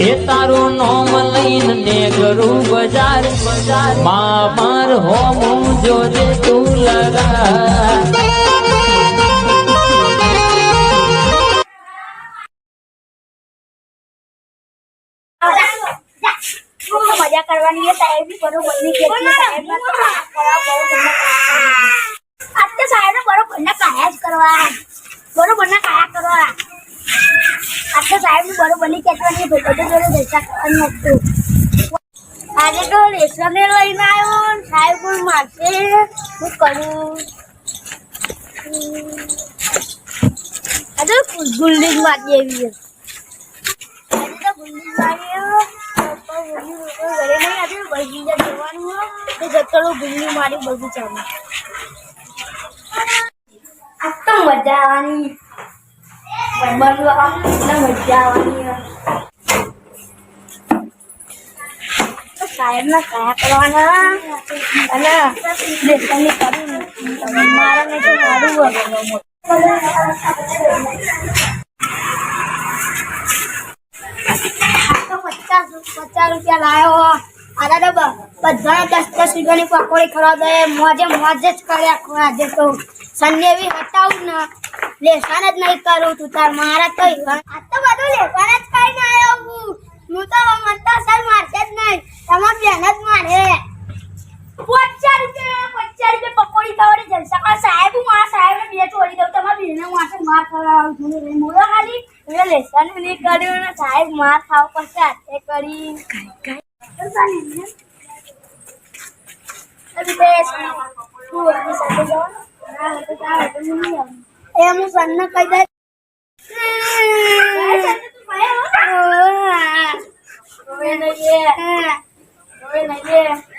એ તારું નોમ લઈને ને કરું બજાર માં માર હોમ જોજે તું લગા મજા કરવાની है साहेब भी बरोबर नहीं कहती साहेब ना आज तो साहेब ने बरोबर ना काया करवा बरोबर ना काया करवा आज तो साहेब ने बरोबर नहीं कहती बेटा तो जोड़े जैसा करने तो आज तो रेशन ने લઈને આવ્યો સાહેબ પણ મારશે હું કરું આજે ગુલ્લી માર દેવી આજે તો ગુલ્લી માર્યો ઘરે નહીં આજે બગીચા જવાનું હોય તો જતરો ગુલ્લી મારી બગીચામાં આ તો મજા આવવાની મજા આવવાની સાહેબ ના કયા કરવાના અને લેસનની કરું મારા ને તો મારું ₹50 લાયો આના તો બધા 10 રૂપિયાની પકોડી ખવડાવ દે મોજે મોજ જ કર્યા આજે તો સંડે બી હટાવું ને લેસન જ નહીં કરું તું તાર મારા તો આ તો બધું લેસન જ કરીને આવ્યો હું તો મનતા સર મારશે જ નહીં તમાર બેન જ મારે ₹50 પકોડી ખાવાની જલસા કર સાહેબ હું મારા સાહેબને બે છોડી દઉં તમારા બેને માથે માર કરાવું મોડો ખાલી એટલે લેસન નહીં કર્યું ને સાહેબ માર ખાવ પડશે હાથે કરી હું સન્ન કહી દે Rồi này kia.